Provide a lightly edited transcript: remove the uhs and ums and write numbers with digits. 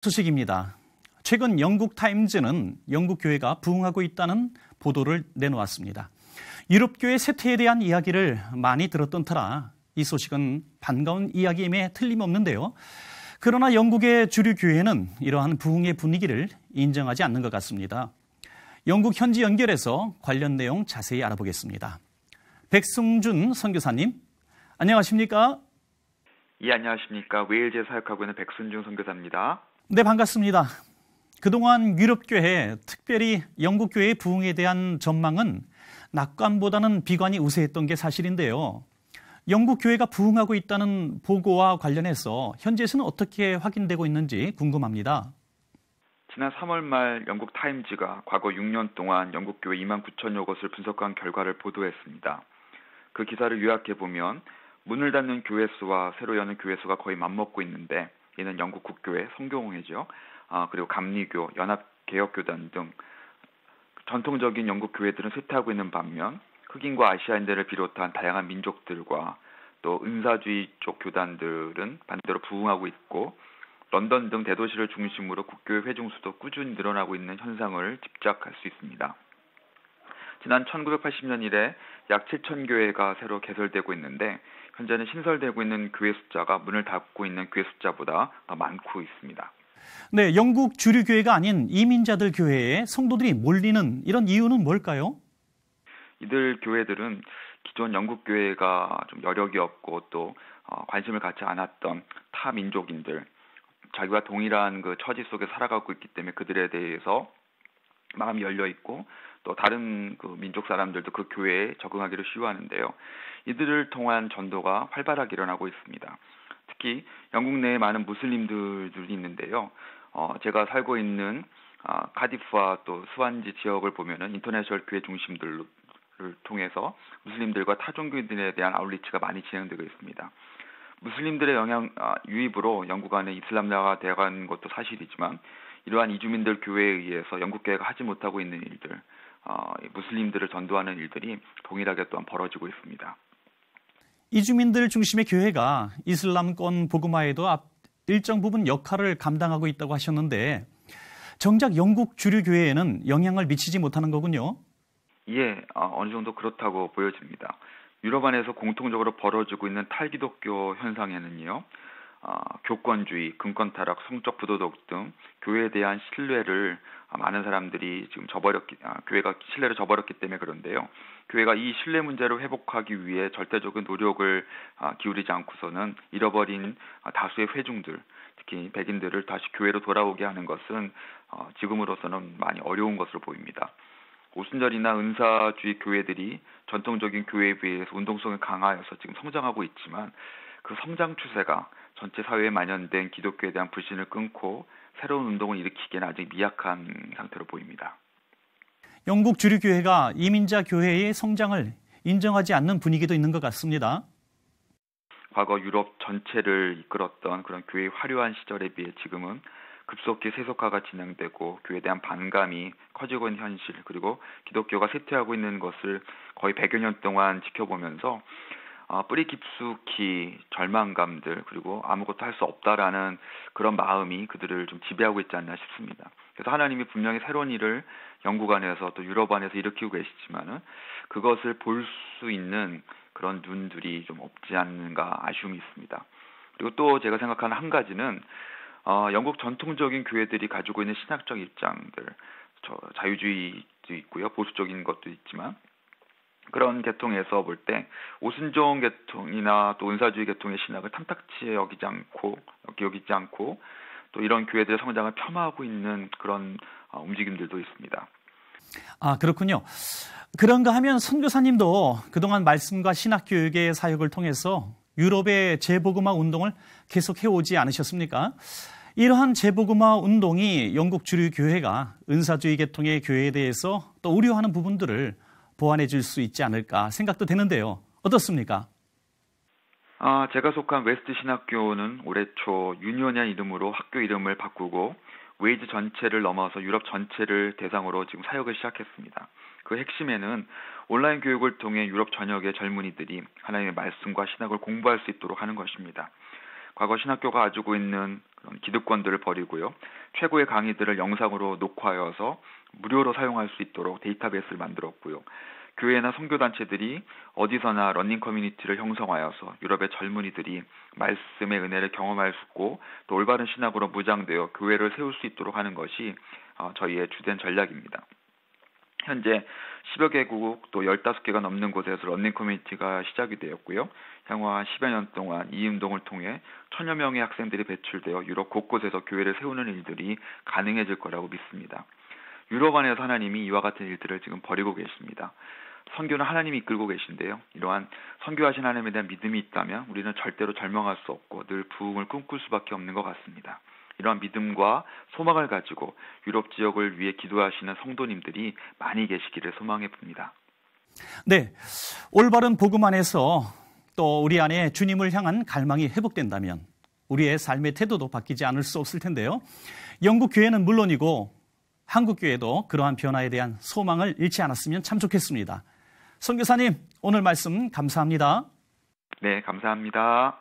소식입니다. 최근 영국 타임즈는 영국 교회가 부흥하고 있다는 보도를 내놓았습니다. 유럽 교회 쇠퇴에 대한 이야기를 많이 들었던 터라 이 소식은 반가운 이야기임에 틀림없는데요. 그러나 영국의 주류 교회는 이러한 부흥의 분위기를 인정하지 않는 것 같습니다. 영국 현지 연결해서 관련 내용 자세히 알아보겠습니다. 백승준 선교사님, 안녕하십니까? 예, 안녕하십니까. 웨일즈에 사역하고 있는 백순중 선교사입니다. 네, 반갑습니다. 그동안 유럽 교회, 특별히 영국 교회의 부흥에 대한 전망은 낙관보다는 비관이 우세했던 게 사실인데요. 영국 교회가 부흥하고 있다는 보고와 관련해서 현지에서는 어떻게 확인되고 있는지 궁금합니다. 지난 3월 말 영국 타임즈가 과거 6년 동안 영국 교회 2만 9천여 곳을 분석한 결과를 보도했습니다. 그 기사를 요약해보면 문을 닫는 교회 수와 새로 여는 교회 수가 거의 맞먹고 있는데, 이는 영국 국교회, 성교공회죠. 그리고 감리교, 연합개혁교단 등 전통적인 영국 교회들은 쇠퇴하고 있는 반면 흑인과 아시아인들을 비롯한 다양한 민족들과 또 은사주의 쪽 교단들은 반대로 부흥하고 있고, 런던 등 대도시를 중심으로 국교회 회중수도 꾸준히 늘어나고 있는 현상을 짐작할 수 있습니다. 지난 1980년 이래 약 7천 교회가 새로 개설되고 있는데, 현재는 신설되고 있는 교회 숫자가 문을 닫고 있는 교회 숫자보다 더 많고 있습니다. 네, 영국 주류 교회가 아닌 이민자들 교회에 성도들이 몰리는 이런 이유는 뭘까요? 이들 교회들은 기존 영국 교회가 좀 여력이 없고 또 관심을 갖지 않았던 타 민족인들, 자기와 동일한 그 처지 속에 살아가고 있기 때문에 그들에 대해서 마음이 열려 있고, 또 다른 그 민족 사람들도 그 교회에 적응하기를 쉬워하는데요. 이들을 통한 전도가 활발하게 일어나고 있습니다. 특히 영국 내에 많은 무슬림들이 있는데요. 제가 살고 있는 카디프와 또 스완지 지역을 보면은 인터내셔널 교회 중심들을 통해서 무슬림들과 타 종교인들에 대한 아웃리치가 많이 진행되고 있습니다. 무슬림들의 유입으로 영국 안에 이슬람화가 되어가는 것도 사실이지만, 이러한 이주민들 교회에 의해서 영국 교회가 하지 못하고 있는 일들, 무슬림들을 전도하는 일들이 동일하게 또한 벌어지고 있습니다. 이주민들 중심의 교회가 이슬람권 복음화에도 일정 부분 역할을 감당하고 있다고 하셨는데, 정작 영국 주류 교회에는 영향을 미치지 못하는 거군요. 예, 어느 정도 그렇다고 보여집니다. 유럽 안에서 공통적으로 벌어지고 있는 탈기독교 현상에는요, 교권주의, 금권 타락, 성적 부도덕 등 교회에 대한 신뢰를 많은 사람들이 지금 교회가 신뢰를 저버렸기 때문에 그런데요. 교회가 이 신뢰 문제를 회복하기 위해 절대적인 노력을 기울이지 않고서는 잃어버린 다수의 회중들, 특히 백인들을 다시 교회로 돌아오게 하는 것은 지금으로서는 많이 어려운 것으로 보입니다. 오순절이나 은사주의 교회들이 전통적인 교회에 비해서 운동성이 강하여서 지금 성장하고 있지만, 그 성장 추세가 전체 사회에 만연된 기독교에 대한 불신을 끊고 새로운 운동을 일으키기에는 아직 미약한 상태로 보입니다. 영국 주류 교회가 이민자 교회의 성장을 인정하지 않는 분위기도 있는 것 같습니다. 과거 유럽 전체를 이끌었던 그런 교회의 화려한 시절에 비해 지금은 급속히 세속화가 진행되고 교회에 대한 반감이 커지고 있는 현실, 그리고 기독교가 쇠퇴하고 있는 것을 거의 100여 년 동안 지켜보면서 뿌리 깊숙이 절망감들, 그리고 아무것도 할 수 없다라는 그런 마음이 그들을 좀 지배하고 있지 않나 싶습니다. 그래서 하나님이 분명히 새로운 일을 영국 안에서 또 유럽 안에서 일으키고 계시지만은 그것을 볼 수 있는 그런 눈들이 좀 없지 않는가 아쉬움이 있습니다. 그리고 또 제가 생각하는 한 가지는 영국 전통적인 교회들이 가지고 있는 신학적 입장들, 자유주의도 있고요, 보수적인 것도 있지만, 그런 계통에서 볼 때 오순종 계통이나 또 은사주의 계통의 신학을 탐탁치 여기지 않고 또 이런 교회들의 성장을 폄하하고 있는 그런 움직임들도 있습니다. 그렇군요. 그런가 하면 선교사님도 그동안 말씀과 신학교육의 사역을 통해서 유럽의 재복음화 운동을 계속 해오지 않으셨습니까? 이러한 재복음화 운동이 영국 주류 교회가 은사주의 계통의 교회에 대해서 또 우려하는 부분들을 보완해 줄 수 있지 않을까 생각도 되는데요. 어떻습니까? 제가 속한 웨스트 신학교는 올해 초 유니온이라는 이름으로 학교 이름을 바꾸고 웨일즈 전체를 넘어서 유럽 전체를 대상으로 지금 사역을 시작했습니다. 그 핵심에는 온라인 교육을 통해 유럽 전역의 젊은이들이 하나님의 말씀과 신학을 공부할 수 있도록 하는 것입니다. 과거 신학교가 가지고 있는 그런 기득권들을 버리고요. 최고의 강의들을 영상으로 녹화하여서 무료로 사용할 수 있도록 데이터베이스를 만들었고요. 교회나 선교단체들이 어디서나 러닝 커뮤니티를 형성하여서 유럽의 젊은이들이 말씀의 은혜를 경험할 수 있고 또 올바른 신학으로 무장되어 교회를 세울 수 있도록 하는 것이 저희의 주된 전략입니다. 현재 10여 개국 또 15개가 넘는 곳에서 러닝 커뮤니티가 시작이 되었고요. 향후 한 10여 년 동안 이 운동을 통해 1000여 명의 학생들이 배출되어 유럽 곳곳에서 교회를 세우는 일들이 가능해질 거라고 믿습니다. 유럽 안에서 하나님이 이와 같은 일들을 지금 벌이고 계십니다. 선교는 하나님이 이끌고 계신데요. 이러한 선교하신 하나님에 대한 믿음이 있다면 우리는 절대로 절망할 수 없고 늘 부흥을 꿈꿀 수밖에 없는 것 같습니다. 이러한 믿음과 소망을 가지고 유럽 지역을 위해 기도하시는 성도님들이 많이 계시기를 소망해 봅니다. 네, 올바른 복음 안에서 또 우리 안에 주님을 향한 갈망이 회복된다면 우리의 삶의 태도도 바뀌지 않을 수 없을 텐데요. 영국 교회는 물론이고 한국 교회도 그러한 변화에 대한 소망을 잃지 않았으면 참 좋겠습니다. 선교사님, 오늘 말씀 감사합니다. 네, 감사합니다.